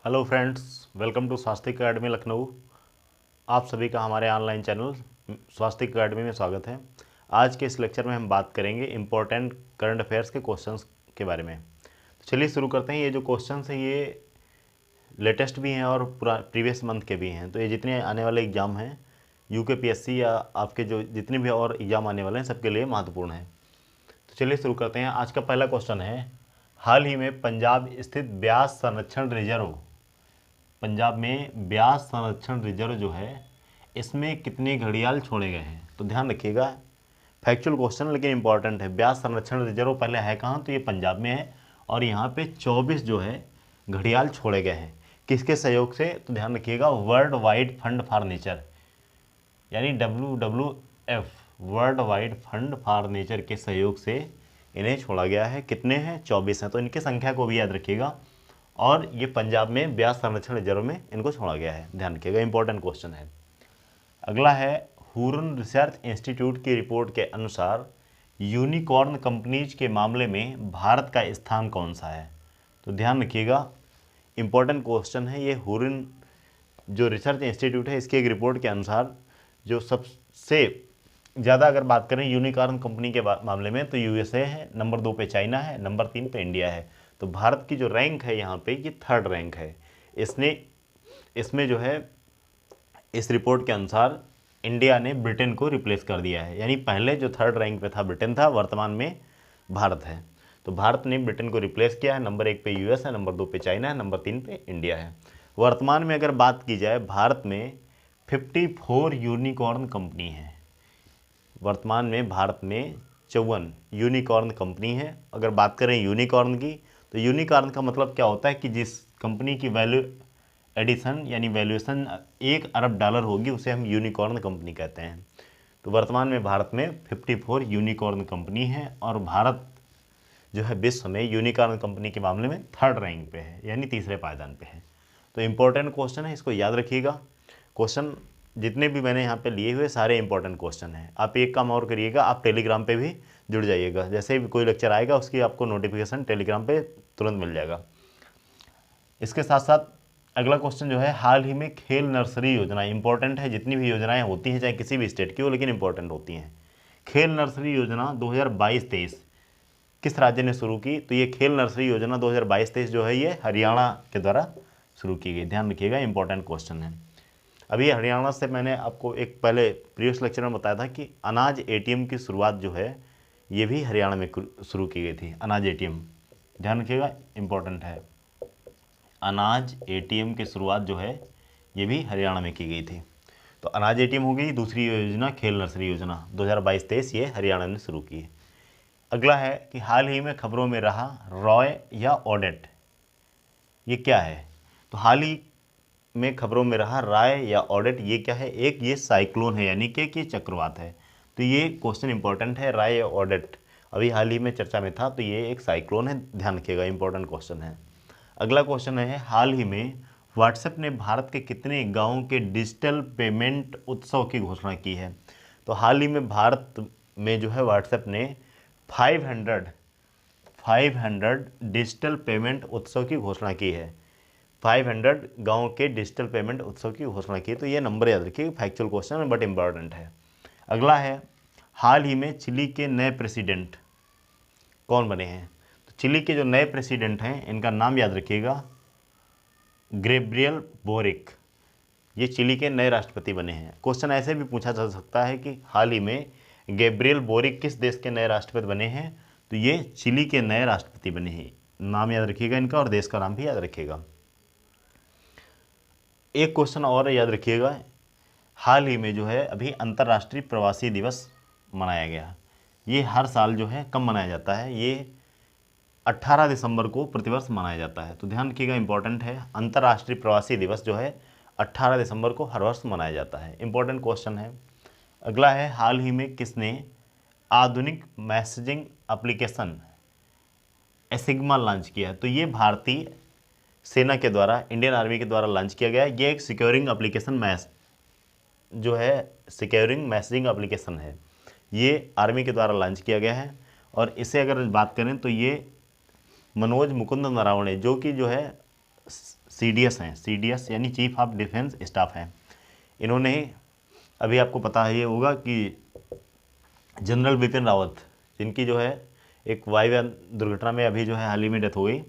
Hello friends, welcome to स्वास्थ्य academy Lucknow. आप सभी का हमारे ऑनलाइन चैनल स्वास्थ्य अकेडमी में स्वागत है। आज के इस लेक्चर में हम बात करेंगे इम्पोर्टेंट करंट अफेयर्स के क्वेश्चंस के बारे में। तो चलिए शुरू करते हैं। ये जो क्वेश्चंस हैं ये लेटेस्ट भी हैं और प्रीवियस मंथ के भी हैं। तो ये जितने आने वाले एग्ज़ाम हैं यूकेपीएससी या आपके जो जितने भी और एग्ज़ाम आने वाले हैं सबके लिए महत्वपूर्ण है। तो चलिए शुरू करते हैं। आज का पहला क्वेश्चन है, हाल ही में पंजाब स्थित ब्यास संरक्षण रिजर्व, पंजाब में ब्यास संरक्षण रिजर्व जो है इसमें कितने घड़ियाल छोड़े गए हैं? तो ध्यान रखिएगा, फैक्चुअल क्वेश्चन लेकिन इंपॉर्टेंट है। ब्यास संरक्षण रिजर्व पहले है कहाँ? तो ये पंजाब में है और यहाँ पे 24 जो है घड़ियाल छोड़े गए हैं। किसके सहयोग से? तो ध्यान रखिएगा, world wide fund for nature यानी WWF, world wide fund for nature के सहयोग से इन्हें छोड़ा गया है। कितने हैं? 24 हैं। तो इनकी संख्या को भी याद रखिएगा। और ये पंजाब में ब्यास संरक्षण रिजर्व में इनको छोड़ा गया है, ध्यान रखिएगा, इंपॉर्टेंट क्वेश्चन है। अगला है, हुरन रिसर्च इंस्टीट्यूट की रिपोर्ट के अनुसार यूनिकॉर्न कंपनीज के मामले में भारत का स्थान कौन सा है? तो ध्यान रखिएगा, इंपॉर्टेंट क्वेश्चन है ये। हुरन जो रिसर्च इंस्टीट्यूट है इसकी एक रिपोर्ट के अनुसार जो सबसे ज़्यादा अगर बात करें यूनिकॉर्न कंपनी के मामले में तो यूएसए है, नंबर 2 पे चाइना है, नंबर 3 पे इंडिया है। तो भारत की जो रैंक है यहाँ पे ये 3rd रैंक है। इसमें जो है इस रिपोर्ट के अनुसार इंडिया ने ब्रिटेन को रिप्लेस कर दिया है। यानी पहले जो 3rd रैंक पे था ब्रिटेन था, वर्तमान में भारत है। तो भारत ने ब्रिटेन को रिप्लेस किया है। नंबर 1 पे यूएस है, नंबर 2 पे चाइना है, नंबर 3 पे इंडिया है। वर्तमान में अगर बात की जाए, भारत में 54 यूनिकॉर्न कंपनी है। वर्तमान में भारत में 54 यूनिकॉर्न कंपनी है। अगर बात करें यूनिकॉर्न की, तो यूनिकॉर्न का मतलब क्या होता है कि जिस कंपनी की वैल्यू एडिशन यानी वैल्यूएशन $1 अरब होगी उसे हम यूनिकॉर्न कंपनी कहते हैं। तो वर्तमान में भारत में 54 यूनिकॉर्न कंपनी है और भारत जो है विश्व में यूनिकॉर्न कंपनी के मामले में 3rd रैंक पे है, यानी तीसरे पायदान पे है। तो इंपॉर्टेंट क्वेश्चन है, इसको याद रखिएगा। क्वेश्चन जितने भी मैंने यहाँ पे लिए हुए सारे इंपॉर्टेंट क्वेश्चन हैं। आप एक काम और करिएगा, आप टेलीग्राम पे भी जुड़ जाइएगा। जैसे भी कोई लेक्चर आएगा उसकी आपको नोटिफिकेशन टेलीग्राम पे तुरंत मिल जाएगा। इसके साथ साथ अगला क्वेश्चन जो है, हाल ही में खेल नर्सरी योजना, इंपॉर्टेंट है। जितनी भी योजनाएं होती हैं चाहे किसी भी स्टेट की हो लेकिन इंपॉर्टेंट होती हैं। खेल नर्सरी योजना 2022-23 किस राज्य ने शुरू की? तो ये खेल नर्सरी योजना 2022-23 जो है ये हरियाणा के द्वारा शुरू की गई। ध्यान रखिएगा, इंपॉर्टेंट क्वेश्चन है। अभी हरियाणा से मैंने आपको एक पहले प्रीवियस लेक्चर में बताया था कि अनाज एटीएम की शुरुआत जो है ये भी हरियाणा में शुरू की गई थी। अनाज एटीएम, ध्यान रखिएगा, इंपॉर्टेंट है। अनाज एटीएम की शुरुआत जो है ये भी हरियाणा में की गई थी। तो अनाज एटीएम हो गई। दूसरी योजना खेल नर्सरी योजना 2022-23 ये हरियाणा ने शुरू की है। अगला है कि हाल ही में खबरों में रहा रॉय या ऑडेट, ये क्या है? तो हाल ही में खबरों में रहा राय या ऑडिट, ये क्या है? एक ये साइक्लोन है यानी कि ये चक्रवात है। तो ये क्वेश्चन इंपॉर्टेंट है, राय या ऑडिट अभी हाल ही में चर्चा में था, तो ये एक साइक्लोन है, ध्यान रखिएगा, इंपॉर्टेंट क्वेश्चन है। अगला क्वेश्चन है, हाल ही में व्हाट्सएप ने भारत के कितने गाँव के डिजिटल पेमेंट उत्सव की घोषणा की है? तो हाल ही में भारत में जो है व्हाट्सएप ने 500 डिजिटल पेमेंट उत्सव की घोषणा की है। 500 गांव के डिजिटल पेमेंट उत्सव की घोषणा की। तो ये नंबर याद रखिए, फैक्चुअल क्वेश्चन है बट इंपॉर्टेंट है। अगला है, हाल ही में चिली के नए प्रेसिडेंट कौन बने हैं? तो चिली के जो नए प्रेसिडेंट हैं इनका नाम याद रखिएगा, गैब्रियल बोरिक। ये चिली के नए राष्ट्रपति बने हैं। क्वेश्चन ऐसे भी पूछा जा सकता है कि हाल ही में गैब्रियल बोरिक किस देश के नए राष्ट्रपति बने हैं? तो ये चिली के नए राष्ट्रपति बने हैं। नाम याद रखिएगा इनका और देश का नाम भी याद रखिएगा। एक क्वेश्चन और याद रखिएगा, हाल ही में जो है अभी अंतर्राष्ट्रीय प्रवासी दिवस मनाया गया। ये हर साल जो है कब मनाया जाता है? ये 18 दिसंबर को प्रतिवर्ष मनाया जाता है। तो ध्यान रखिएगा, इंपॉर्टेंट है। अंतर्राष्ट्रीय प्रवासी दिवस जो है 18 दिसंबर को हर वर्ष मनाया जाता है। इंपॉर्टेंट क्वेश्चन है। अगला है, हाल ही में किसने आधुनिक मैसेजिंग एप्लीकेशन एसिग्मा लॉन्च किया? तो ये भारतीय सेना के द्वारा, इंडियन आर्मी के द्वारा लॉन्च किया गया है। ये एक सिक्योरिंग एप्लीकेशन जो है सिक्योरिंग मैसेजिंग एप्लीकेशन है। ये आर्मी के द्वारा लॉन्च किया गया है। और इसे अगर बात करें तो ये मनोज मुकुंद नरावणे, जो कि जो है CDS हैं, CDS यानी चीफ ऑफ डिफेंस स्टाफ हैं। इन्होंने, अभी आपको पता है ये होगा कि जनरल बिपिन रावत, जिनकी जो है एक वायुयान दुर्घटना में अभी जो है हाल ही में डेथ हो गई,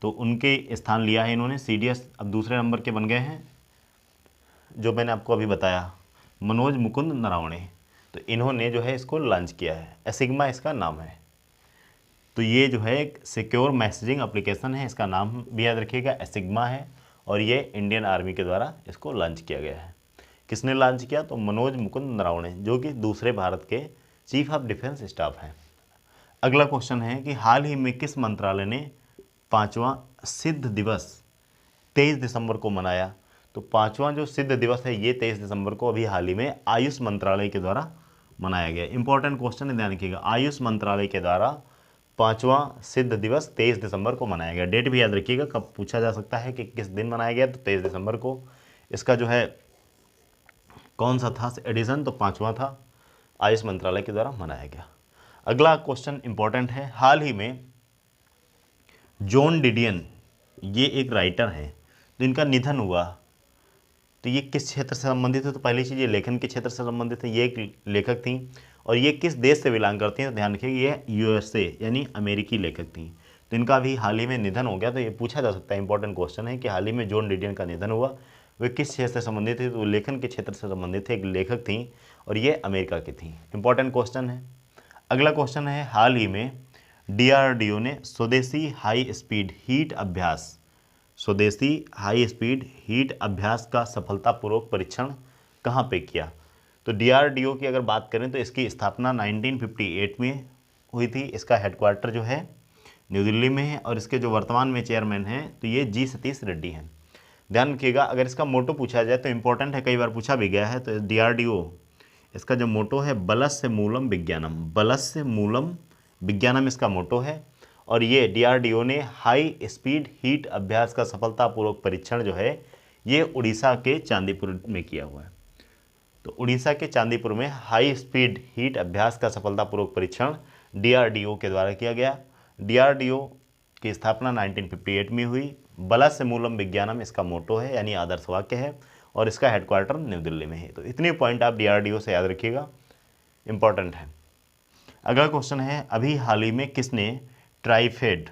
तो उनके स्थान लिया है इन्होंने। CDS अब दूसरे नंबर के बन गए हैं, जो मैंने आपको अभी बताया, मनोज मुकुंद नरावणे। तो इन्होंने जो है इसको लॉन्च किया है। एसिग्मा इसका नाम है। तो ये जो है एक सिक्योर मैसेजिंग एप्लीकेशन है, इसका नाम भी याद रखिएगा, एसिग्मा है। और ये इंडियन आर्मी के द्वारा इसको लॉन्च किया गया है। किसने लॉन्च किया? तो मनोज मुकुंद नरावणे, जो कि दूसरे भारत के चीफ ऑफ डिफेंस स्टाफ हैं। अगला क्वेश्चन है कि हाल ही में किस मंत्रालय ने 5वां सिद्ध दिवस 23 दिसंबर को मनाया? तो 5वां जो सिद्ध दिवस है ये 23 दिसंबर को अभी हाल ही में आयुष मंत्रालय के द्वारा मनाया गया। इंपॉर्टेंट क्वेश्चन है, ध्यान रखिएगा। आयुष मंत्रालय के द्वारा 5वां सिद्ध दिवस 23 दिसंबर को मनाया गया। डेट भी याद रखिएगा, कब पूछा जा सकता है कि किस दिन मनाया गया, तो 23 दिसंबर को। इसका जो है कौन सा था एडिशन? तो 5वां था, आयुष मंत्रालय के द्वारा मनाया गया। अगला क्वेश्चन इंपॉर्टेंट है। हाल ही में जॉन डिडियन, ये एक राइटर हैं, तो इनका निधन हुआ। तो ये किस क्षेत्र से संबंधित है? तो पहली चीज़, ये लेखन के क्षेत्र से संबंधित है। ये एक लेखक थी और ये किस देश से बिलोंग करती हैं? तो ध्यान रखिए, ये USA यानी अमेरिकी लेखक थी। तो इनका भी हाल ही में निधन हो गया। तो ये पूछा जा सकता है, इंपॉर्टेंट क्वेश्चन है कि हाल ही में जॉन डिडियन का निधन हुआ, वे किस क्षेत्र से संबंधित थी? तो लेखन के क्षेत्र से संबंधित थे, एक लेखक थी और ये अमेरिका की थी। इंपॉर्टेंट क्वेश्चन है। अगला क्वेश्चन है, हाल ही में DRDO ने स्वदेशी हाई स्पीड हीट अभ्यास का सफलतापूर्वक परीक्षण कहाँ पे किया? तो DRDO की अगर बात करें तो इसकी स्थापना 1958 में हुई थी। इसका हेडक्वार्टर जो है न्यू दिल्ली में है और इसके जो वर्तमान में चेयरमैन हैं तो ये G सतीश रेड्डी हैं। ध्यान रखिएगा, अगर इसका मोटो पूछा जाए तो इंपॉर्टेंट है, कई बार पूछा भी गया है। तो DRDO, इसका जो मोटो है बलस्य मूलम विज्ञानम इसका मोटो है। और ये DRDO ने हाई स्पीड हीट अभ्यास का सफलतापूर्वक परीक्षण जो है ये उड़ीसा के चांदीपुर में किया हुआ है। तो उड़ीसा के चांदीपुर में हाई स्पीड हीट अभ्यास का सफलतापूर्वक परीक्षण DRDO के द्वारा किया गया। DRDO की स्थापना 1958 में हुई। बलस्य मूलम विज्ञानम इसका मोटो है, यानी आदर्श वाक्य है, और इसका हेडक्वार्टर न्यू दिल्ली में है। तो इतने पॉइंट आप DRDO से याद रखिएगा, इंपॉर्टेंट है। अगला क्वेश्चन है, अभी हाल ही में किसने ट्राइफेड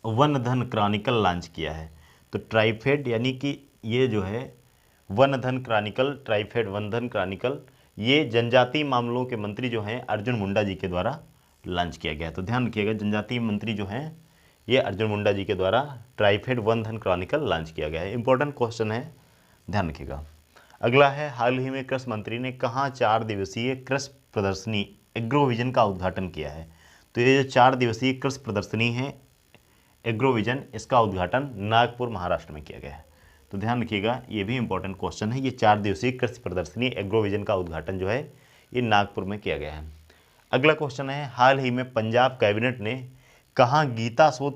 वन धन क्रॉनिकल लॉन्च किया है? तो ट्राइफेड यानी कि ये जो है वन धन क्रॉनिकल, ट्राइफेड वन धन क्रॉनिकल, ये जनजातीय मामलों के मंत्री जो हैं अर्जुन मुंडा जी के द्वारा लॉन्च किया गया। तो ध्यान रखिएगा, जनजातीय मंत्री जो हैं ये अर्जुन मुंडा जी के द्वारा ट्राइफेड वन धन क्रॉनिकल लॉन्च किया गया है। इंपॉर्टेंट क्वेश्चन है, ध्यान रखिएगा। अगला है, हाल ही में कृषि मंत्री ने कहाँ 4 दिवसीय कृषि प्रदर्शनी एग्रोविजन का उद्घाटन किया है? तो ये जो 4 दिवसीय कृषि प्रदर्शनी है एग्रोविजन, इसका उद्घाटन नागपुर महाराष्ट्र में किया गया है। तो ध्यान रखिएगा, ये भी इंपॉर्टेंट क्वेश्चन है। ये 4 दिवसीय कृषि प्रदर्शनी एग्रोविजन का उद्घाटन जो है ये नागपुर में किया गया है। अगला क्वेश्चन है, हाल ही में पंजाब कैबिनेट ने कहाँ गीता शोध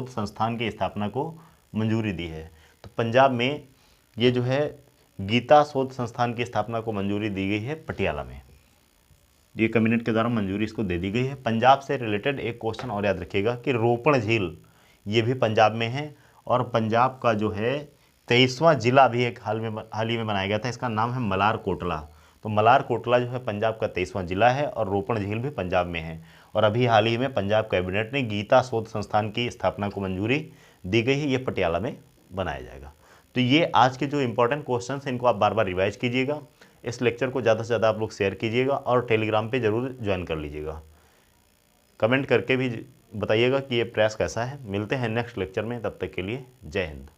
संस्थान की स्थापना को मंजूरी दी है? तो पंजाब में ये जो है गीता शोध संस्थान की स्थापना को मंजूरी दी गई है पटियाला में। ये कैबिनेट के द्वारा मंजूरी इसको दे दी गई है। पंजाब से रिलेटेड एक क्वेश्चन और याद रखिएगा कि रोपण झील ये भी पंजाब में है, और पंजाब का जो है 23वां जिला भी एक हाल ही में बनाया गया था, इसका नाम है मलार कोटला। तो मलार कोटला जो है पंजाब का 23वां जिला है और रोपण झील भी पंजाब में है। और अभी हाल ही में पंजाब कैबिनेट ने गीता शोध संस्थान की स्थापना को मंजूरी दी गई है, ये पटियाला में बनाया जाएगा। तो ये आज के जो इंपॉर्टेंट क्वेश्चन हैं इनको आप बार बार रिवाइज कीजिएगा। इस लेक्चर को ज़्यादा से ज़्यादा आप लोग शेयर कीजिएगा और टेलीग्राम पे ज़रूर ज्वाइन कर लीजिएगा। कमेंट करके भी बताइएगा कि ये प्रयास कैसा है। मिलते हैं नेक्स्ट लेक्चर में, तब तक के लिए जय हिंद।